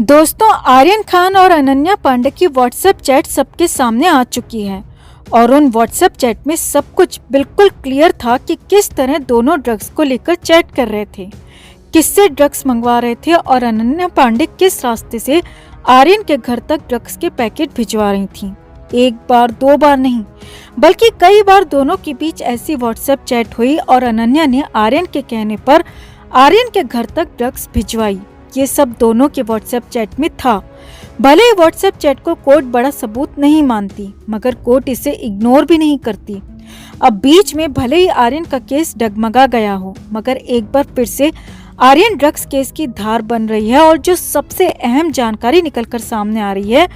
दोस्तों, आर्यन खान और अनन्या पांडे की व्हाट्सएप चैट सबके सामने आ चुकी है और उन व्हाट्सएप चैट में सब कुछ बिल्कुल क्लियर था कि किस तरह दोनों ड्रग्स को लेकर चैट कर रहे थे, किससे ड्रग्स मंगवा रहे थे और अनन्या पांडे किस रास्ते से आर्यन के घर तक ड्रग्स के पैकेट भिजवा रही थी। एक बार दो बार नहीं बल्कि कई बार दोनों के बीच ऐसी व्हाट्सएप चैट हुई और अनन्या ने आर्यन के कहने पर आर्यन के घर तक ड्रग्स भिजवाई। ये सब दोनों के व्हाट्सएप चैट में था। भले ही व्हाट्सएप चैट को कोर्ट बड़ा सबूत नहीं मानती, मगर कोर्ट इसे इग्नोर भी नहीं करती। अब बीच में भले ही आर्यन का केस डगमगा गया हो, मगर एक बार फिर से आर्यन ड्रग्स केस की धार बन रही है और जो सबसे अहम जानकारी निकलकर सामने आ रही है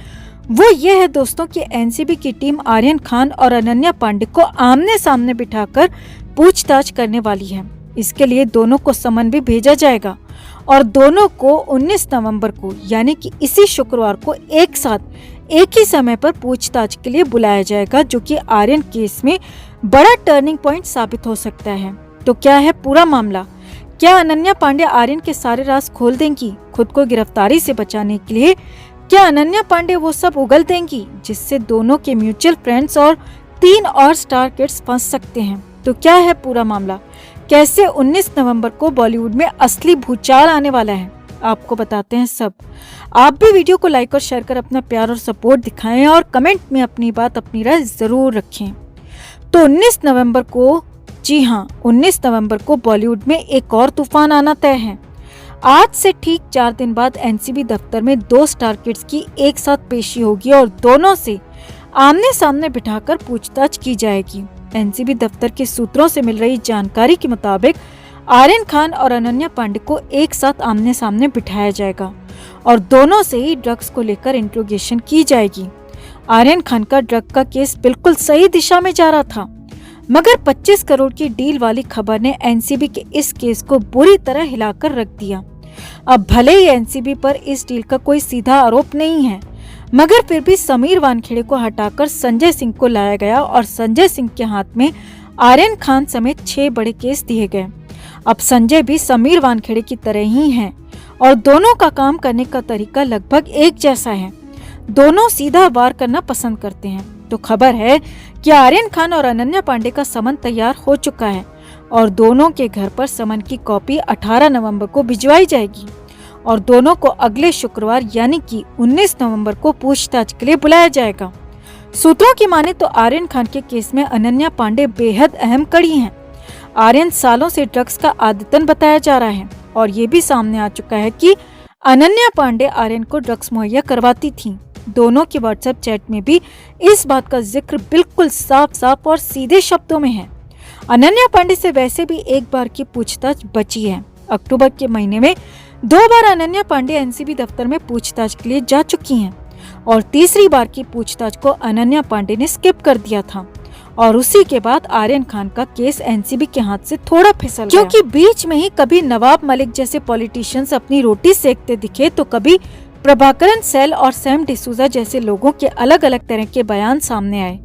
वो ये है दोस्तों कि एनसीबी की टीम आर्यन खान और अनन्या पांडे को आमने सामने बिठाकर पूछताछ करने वाली है। इसके लिए दोनों को समन भी भेजा जाएगा और दोनों को 19 नवंबर को यानी कि इसी शुक्रवार को एक साथ एक ही समय पर पूछताछ के लिए बुलाया जाएगा, जो कि आर्यन केस में बड़ा टर्निंग पॉइंट साबित हो सकता है। तो क्या है पूरा मामला? क्या अनन्या पांडे आर्यन के सारे राज खोल देंगी खुद को गिरफ्तारी से बचाने के लिए? क्या अनन्या पांडे वो सब उगल देंगी जिससे दोनों के म्यूचुअल फ्रेंड्स और 3 और स्टार किड्स फंस सकते हैं? तो क्या है पूरा मामला? कैसे 19 नवंबर को बॉलीवुड में असली भूचाल आने वाला है, आपको बताते हैं सब। आप भी वीडियो को लाइक और शेयर कर अपना प्यार और सपोर्ट दिखाएं और कमेंट में अपनी बात अपनी राय जरूर रखें। तो 19 नवंबर को, जी हाँ 19 नवंबर को बॉलीवुड में एक और तूफान आना तय है। आज से ठीक 4 दिन बाद एनसीबी दफ्तर में 2 स्टार किड्स की एक साथ पेशी होगी और दोनों से आमने सामने बिठाकर पूछताछ की जाएगी। एनसीबी दफ्तर के सूत्रों से मिल रही जानकारी के मुताबिक आर्यन खान और अनन्या पांडे को एक साथ आमने सामने बिठाया जाएगा और दोनों से ही ड्रग्स को लेकर इंट्रोगेशन की जाएगी। आर्यन खान का ड्रग का केस बिल्कुल सही दिशा में जा रहा था, मगर 25 करोड़ की डील वाली खबर ने एनसीबी के इस केस को बुरी तरह हिलाकर रख दिया। अब भले ही एनसीबी पर इस डील का कोई सीधा आरोप नहीं है, मगर फिर भी समीर वानखेड़े को हटाकर संजय सिंह को लाया गया और संजय सिंह के हाथ में आर्यन खान समेत 6 बड़े केस दिए गए। अब संजय भी समीर वानखेड़े की तरह ही हैं और दोनों का काम करने का तरीका लगभग एक जैसा है। दोनों सीधा वार करना पसंद करते हैं। तो खबर है कि आर्यन खान और अनन्या पांडे का समन तैयार हो चुका है और दोनों के घर पर समन की कॉपी 18 नवंबर को भिजवाई जाएगी और दोनों को अगले शुक्रवार यानी कि 19 नवंबर को पूछताछ के लिए बुलाया जाएगा। सूत्रों की माने तो आर्यन खान के केस में अनन्या पांडे बेहद अहम कड़ी हैं। आर्यन सालों से ड्रग्स का आदतन बताया जा रहा है और ये भी सामने आ चुका है कि अनन्या पांडे आर्यन को ड्रग्स मुहैया करवाती थी। दोनों की व्हाट्सएप चैट में भी इस बात का जिक्र बिल्कुल साफ साफ और सीधे शब्दों में है। अनन्या पांडे से वैसे भी एक बार की पूछताछ बची है। अक्टूबर के महीने में 2 बार अनन्या पांडे एनसीबी दफ्तर में पूछताछ के लिए जा चुकी हैं और तीसरी बार की पूछताछ को अनन्या पांडे ने स्किप कर दिया था और उसी के बाद आर्यन खान का केस एनसीबी के हाथ से थोड़ा फिसल गया, क्योंकि बीच में ही कभी नवाब मलिक जैसे पॉलिटिशियंस अपनी रोटी सेकते दिखे तो कभी प्रभाकरन सेल और सैम डिसूजा जैसे लोगों के अलग अलग तरह के बयान सामने आए,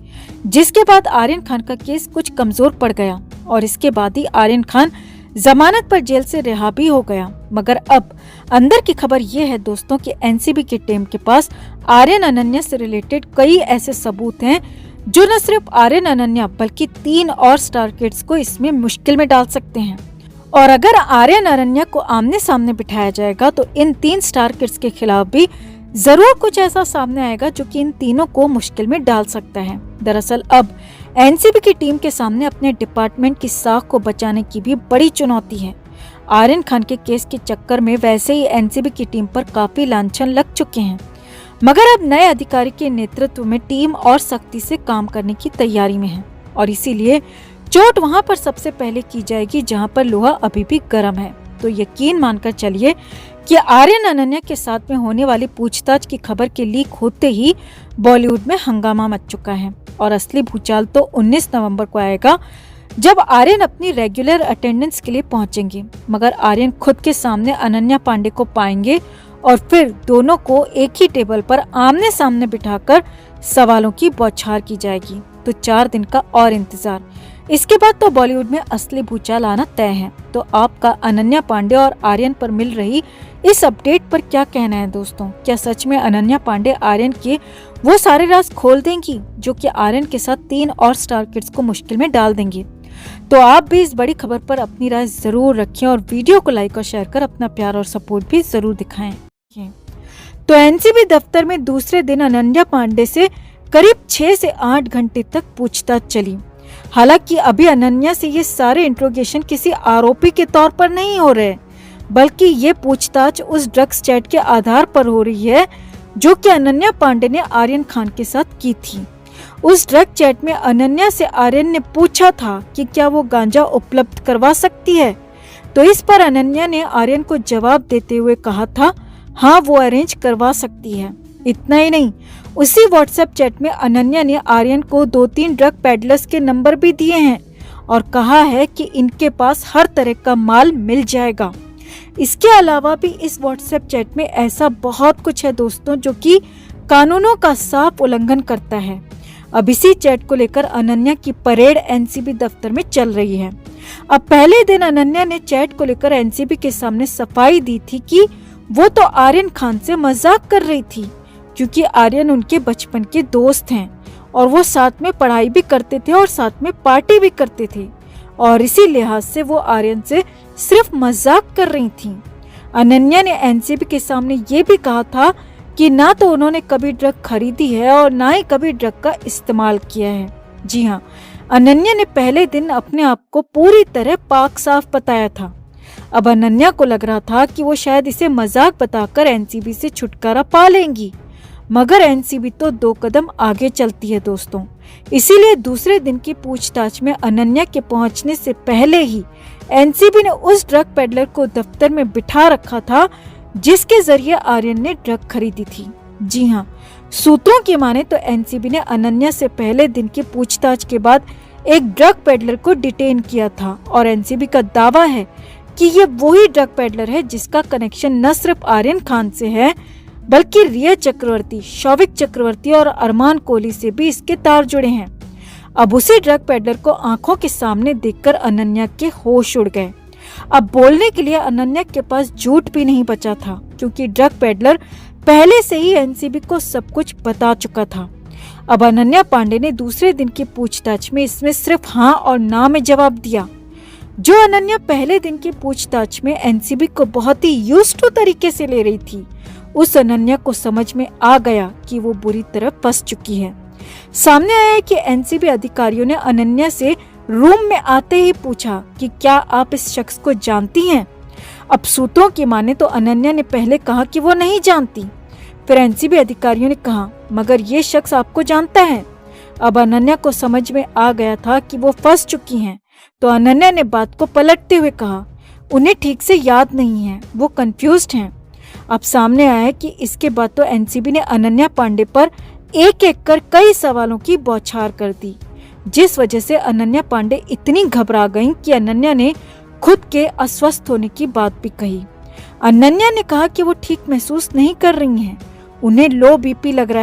जिसके बाद आर्यन खान का केस कुछ कमजोर पड़ गया और इसके बाद ही आर्यन खान जमानत पर जेल से रिहा भी हो गया। मगर अब अंदर की खबर ये है दोस्तों कि एनसीबी की टीम के पास आर्यन अनन्या से रिलेटेड कई ऐसे सबूत हैं जो न सिर्फ आर्यन अनन्या बल्कि 3 और स्टार किड्स को इसमें मुश्किल में डाल सकते हैं। और अगर आर्यन अनन्या को आमने सामने बिठाया जाएगा तो इन 3 स्टार किड्स के खिलाफ भी जरूर कुछ ऐसा सामने आएगा जो कि इन तीनों को मुश्किल में डाल सकता है। दरअसल अब एनसीबी की टीम के सामने अपने डिपार्टमेंट की साख को बचाने की भी बड़ी चुनौती है। आर्यन खान के केस के चक्कर में वैसे ही एनसीबी की टीम पर काफी लांछन लग चुके हैं, मगर अब नए अधिकारी के नेतृत्व में टीम और सख्ती से काम करने की तैयारी में है और इसीलिए चोट वहां पर सबसे पहले की जाएगी जहां पर लोहा अभी भी गर्म है। तो यकीन मानकर चलिए कि आर्यन अनन्या के साथ में होने वाली पूछताछ की खबर के लीक होते ही बॉलीवुड में हंगामा मच चुका है और असली भूचाल तो 19 नवंबर को आएगा जब आर्यन अपनी रेगुलर अटेंडेंस के लिए पहुंचेंगे। मगर आर्यन खुद के सामने अनन्या पांडे को पाएंगे और फिर दोनों को एक ही टेबल पर आमने सामने बिठाकर सवालों की बौछार की जाएगी। तो 4 दिन का और इंतजार। इसके बाद तो बॉलीवुड में असली भूचाल आना तय है। तो आपका अनन्या पांडे और आर्यन पर मिल रही इस अपडेट पर क्या कहना है दोस्तों? क्या सच में अनन्या पांडे आर्यन के वो सारे राज खोल देंगी जो कि आर्यन के साथ 3 और स्टार किड्स को मुश्किल में डाल देंगी? तो आप भी इस बड़ी खबर पर अपनी राय जरूर रखें और वीडियो को लाइक और शेयर कर अपना प्यार और सपोर्ट भी जरूर दिखाएं। तो एनसीबी दफ्तर में दूसरे दिन अनन्या पांडे से करीब 6 से 8 घंटे तक पूछताछ चली। हालांकि अभी अनन्या से ये सारे इंट्रोगेशन किसी आरोपी के तौर पर नहीं हो रहे, बल्कि ये पूछताछ उस ड्रग्स चैट के आधार पर हो रही है जो कि अनन्या पांडे ने आर्यन खान के साथ की थी। उस ड्रग चैट में अनन्या से आर्यन ने पूछा था कि क्या वो गांजा उपलब्ध करवा सकती है। तो इस पर अनन्या ने आर्यन को जवाब देते हुए कहा था हाँ वो अरेंज करवा सकती है। इतना ही नहीं, उसी व्हाट्सएप चैट में अनन्या ने आर्यन को 2-3 ड्रग पेडलर्स के नंबर भी दिए हैं और कहा है कि इनके पास हर तरह का माल मिल जाएगा। इसके अलावा भी इस व्हाट्सएप चैट में ऐसा बहुत कुछ है दोस्तों जो कि कानूनों का साफ उल्लंघन करता है। अब इसी चैट को लेकर अनन्या की परेड एनसीबी दफ्तर में चल रही है। अब पहले दिन अनन्या ने चैट को लेकर एनसीबी के सामने सफाई दी थी कि वो तो आर्यन खान से मजाक कर रही थी, क्योंकि आर्यन उनके बचपन के दोस्त हैं और वो साथ में पढ़ाई भी करते थे और साथ में पार्टी भी करते थे और इसी लिहाज से वो आर्यन से सिर्फ मजाक कर रही थी। अनन्या ने एनसीबी के सामने ये भी कहा था कि ना तो उन्होंने कभी ड्रग खरीदी है और ना ही कभी ड्रग का इस्तेमाल किया है। जी हाँ, अनन्या ने पहले दिन अपने आप को पूरी तरह पाक साफ बताया था। अब अनन्या को लग रहा था कि वो शायद इसे मजाक बताकर एनसीबी से छुटकारा पा लेंगी, मगर एनसीबी तो 2 कदम आगे चलती है दोस्तों। इसीलिए दूसरे दिन की पूछताछ में अनन्या के पहुंचने से पहले ही एनसीबी ने उस ड्रग पेडलर को दफ्तर में बिठा रखा था जिसके जरिए आर्यन ने ड्रग खरीदी थी। जी हाँ, सूत्रों की माने तो एनसीबी ने अनन्या से पहले दिन की पूछताछ के बाद एक ड्रग पेडलर को डिटेन किया था और एनसीबी का दावा है कि ये वही ड्रग पेडलर है जिसका कनेक्शन न सिर्फ आर्यन खान से है बल्कि रिया चक्रवर्ती, शौविक चक्रवर्ती और अरमान कोहली से भी इसके तार जुड़े हैं। अब उसी ड्रग पेडलर को आंखों के सामने देखकर अनन्या के होश उड़ गए। अब बोलने के लिए अनन्या के पास झूठ भी नहीं बचा था, क्योंकि ड्रग पेडलर पहले से ही एनसीबी को सब कुछ बता चुका था। अब अनन्या पांडे ने दूसरे दिन की पूछताछ में इसमें सिर्फ हाँ और ना में जवाब दिया। जो अनन्या पहले दिन की पूछताछ में एनसीबी को बहुत ही यूज्ड टू तरीके से ले रही थी, उस अनन्या को समझ में आ गया कि वो बुरी तरह फंस चुकी है। सामने आया है कि एनसीबी अधिकारियों ने अनन्या से रूम में आते ही पूछा कि क्या आप इस शख्स को जानती हैं? अब सूत्रों की माने तो अनन्या ने पहले कहा कि वो नहीं जानती। फिर एनसीबी अधिकारियों ने कहा मगर ये शख्स आपको जानता है। अब अनन्या को समझ में आ गया था कि वो फंस चुकी हैं, तो अनन्या ने बात को पलटते हुए कहा उन्हें ठीक से याद नहीं है, वो कंफ्यूज्ड हैं। अब सामने आया है कि इसके बाद तो एनसीबी ने अनन्या पांडे पर एक एक कर कई सवालों की बौछार कर दी, जिस वजह से अनन्या पांडे इतनी घबरा गईं कि अनन्या ने खुद के अस्वस्थ होने की बात भी कही। अनन्या ने कहा कि वो ठीक महसूस नहीं कर रही हैं, उन्हें लो बीपी लग रहा है।